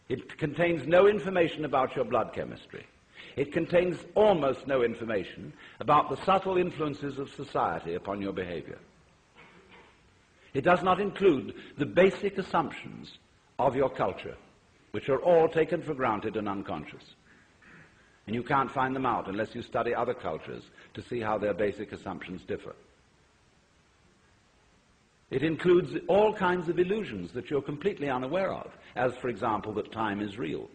It contains no information about your blood chemistry. It contains almost no information about the subtle influences of society upon your behavior. It does not include the basic assumptions of your culture, which are all taken for granted and unconscious. And you can't find them out unless you study other cultures to see how their basic assumptions differ. It includes all kinds of illusions that you're completely unaware of, as, for example, that time is real,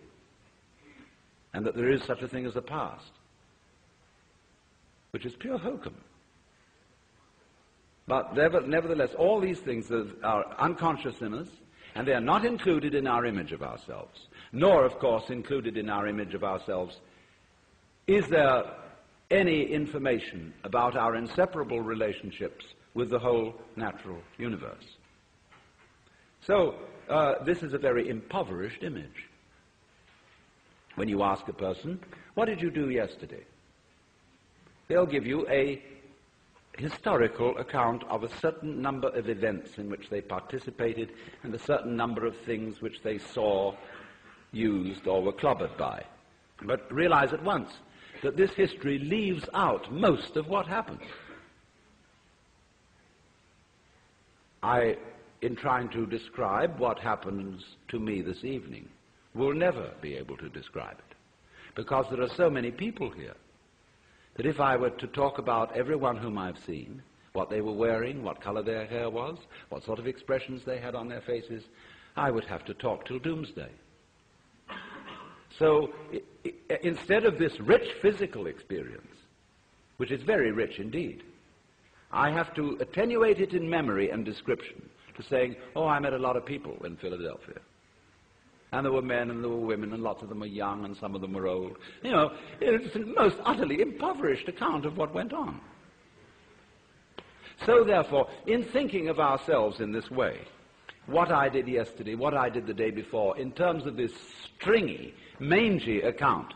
and that there is such a thing as a past, which is pure hokum. But nevertheless, all these things are unconscious in us, and they are not included in our image of ourselves, nor, of course, included in our image of ourselves is there any information about our inseparable relationships with the whole natural universe. So, this is a very impoverished image. When you ask a person, what did you do yesterday? They'll give you a historical account of a certain number of events in which they participated and a certain number of things which they saw, used, or were clobbered by. But realize at once that this history leaves out most of what happened. I, in trying to describe what happens to me this evening, will never be able to describe it, because there are so many people here that if I were to talk about everyone whom I've seen, what they were wearing, what color their hair was, what sort of expressions they had on their faces, I would have to talk till doomsday. So instead of this rich physical experience, which is very rich indeed, I have to attenuate it in memory and description to saying, oh, I met a lot of people in Philadelphia. And there were men and there were women, and lots of them were young and some of them were old. You know, it's a most utterly impoverished account of what went on. So therefore, in thinking of ourselves in this way, what I did yesterday, what I did the day before, in terms of this stringy, mangy account,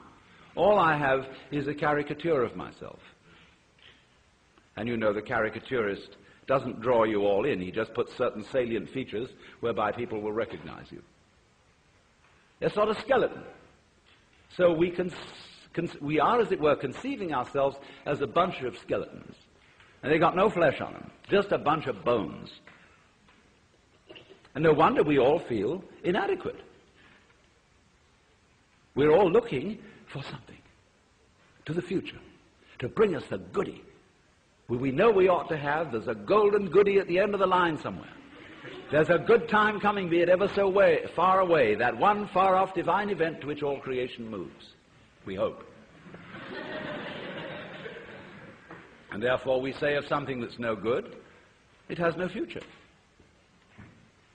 all I have is a caricature of myself. And you know the caricaturist doesn't draw you all in. He just puts certain salient features whereby people will recognize you. A sort of skeleton. So we are, as it were, conceiving ourselves as a bunch of skeletons. And they got no flesh on them, just a bunch of bones. And no wonder we all feel inadequate. We're all looking for something to the future, to bring us the goodie. We know we ought to have, there's a golden goodie at the end of the line somewhere. There's a good time coming, be it ever so far away, that one far-off divine event to which all creation moves. We hope. And therefore we say of something that's no good, it has no future.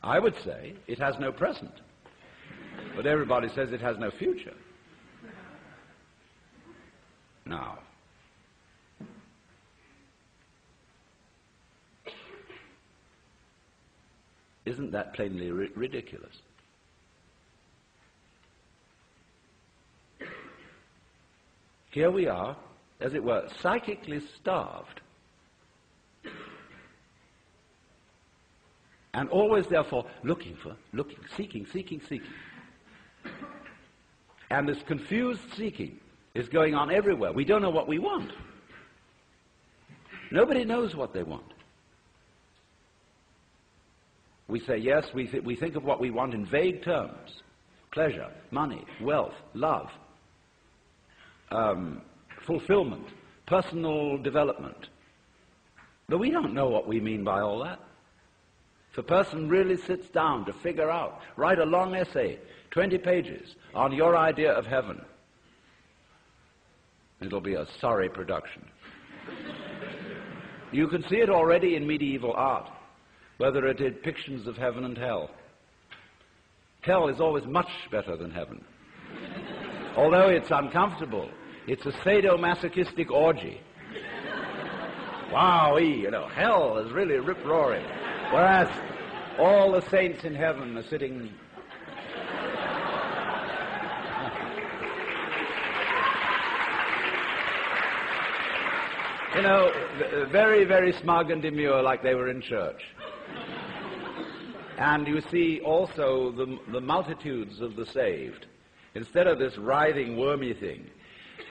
I would say it has no present. But everybody says it has no future. Now, isn't that plainly ridiculous? Here we are, as it were, psychically starved. And always, therefore, looking, seeking. And this confused seeking is going on everywhere. We don't know what we want. Nobody knows what they want. We say, yes, we think of what we want in vague terms. Pleasure, money, wealth, love, fulfillment, personal development. But we don't know what we mean by all that. If a person really sits down to figure out, write a long essay, 20 pages, on your idea of heaven, it'll be a sorry production. You can see it already in medieval art, whether it is depictions of heaven and hell. Hell is always much better than heaven. Although it's uncomfortable, it's a sadomasochistic orgy. Wowee, hell is really rip-roaring. Whereas all the saints in heaven are sitting... very, very smug and demure, like they were in church. And you see also the multitudes of the saved. Instead of this writhing, wormy thing,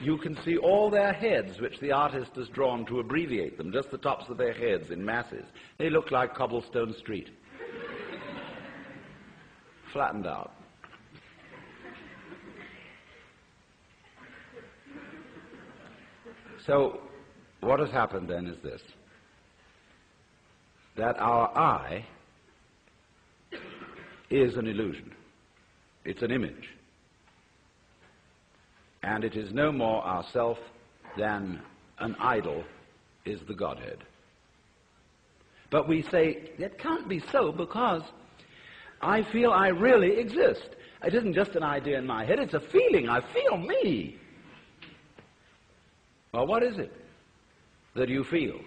you can see all their heads, which the artist has drawn to abbreviate them, just the tops of their heads in masses. They look like cobblestone street. Flattened out. So, what has happened then is this, that our I is an illusion. It's an image. And it is no more ourself than an idol is the Godhead. But we say, it can't be so because I feel I really exist. It isn't just an idea in my head, it's a feeling. I feel me. Well, what is it that you feel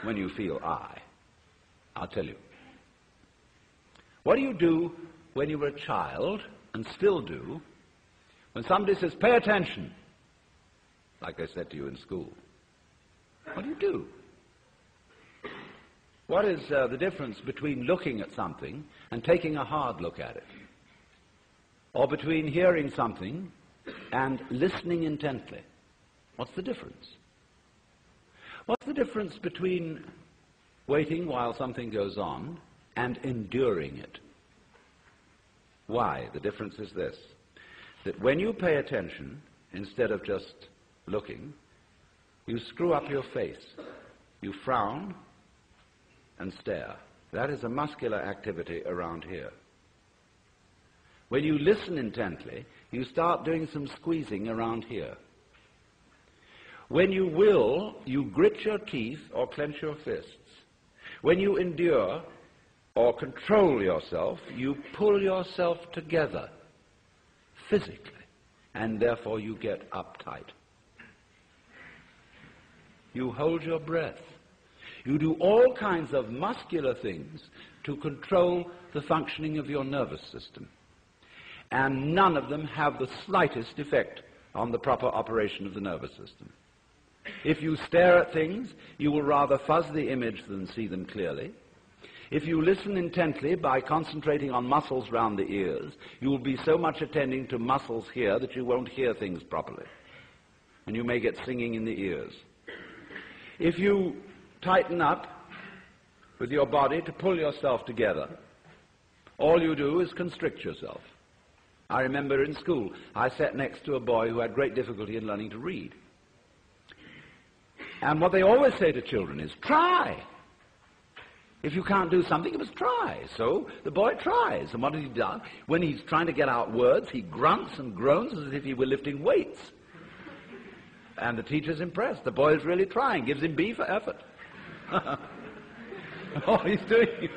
when you feel I? I'll tell you. What do you do when you were a child, and still do, when somebody says, pay attention, like I said to you in school? What do you do? What is the difference between looking at something and taking a hard look at it? Or between hearing something and listening intently? What's the difference? What's the difference between waiting while something goes on and enduring it? Why? The difference is this, that when you pay attention, instead of just looking, you screw up your face. You frown and stare. That is a muscular activity around here. When you listen intently, you start doing some squeezing around here. When you will, you grit your teeth or clench your fists. When you endure or control yourself, you pull yourself together physically, and therefore you get uptight. You hold your breath. You do all kinds of muscular things to control the functioning of your nervous system. And none of them have the slightest effect on the proper operation of the nervous system. If you stare at things, you will rather fuzz the image than see them clearly. If you listen intently by concentrating on muscles round the ears, you will be so much attending to muscles here that you won't hear things properly. And you may get singing in the ears. If you tighten up with your body to pull yourself together, all you do is constrict yourself. I remember in school, I sat next to a boy who had great difficulty in learning to read. And what they always say to children is, try. If you can't do something, you must try. So the boy tries. And what has he done? When he's trying to get out words, he grunts and groans as if he were lifting weights. And the teacher's impressed. The boy is really trying. Gives him B for effort. All he's doing is...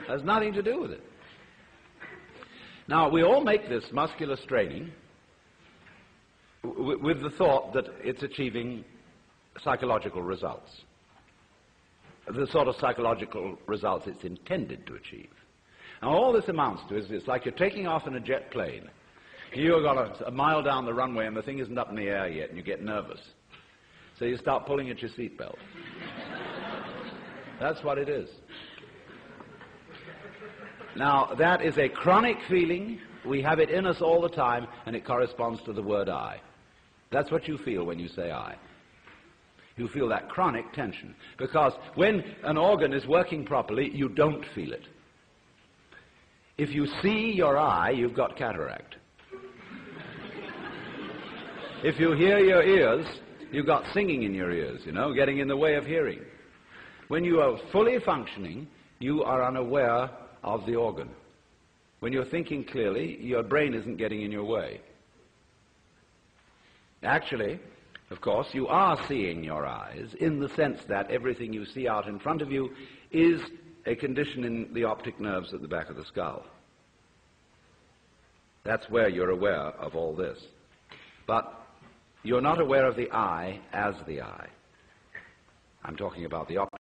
has nothing to do with it. Now, we all make this muscular straining with the thought that it's achieving psychological results. The sort of psychological results it's intended to achieve. Now, all this amounts to is it's like you're taking off in a jet plane. You've got a mile down the runway and the thing isn't up in the air yet and you get nervous. So you start pulling at your seatbelt. That's what it is. Now, that is a chronic feeling. We have it in us all the time, and it corresponds to the word I. That's what you feel when you say I. You feel that chronic tension. Because when an organ is working properly, you don't feel it. If you see your eye, you've got cataract. If you hear your ears, you've got singing in your ears, getting in the way of hearing. When you are fully functioning, you are unaware of the organ. When you're thinking clearly, your brain isn't getting in your way. Actually, of course, you are seeing your eyes in the sense that everything you see out in front of you is a condition in the optic nerves at the back of the skull. That's where you're aware of all this. But you're not aware of the I as the I. I'm talking about the optic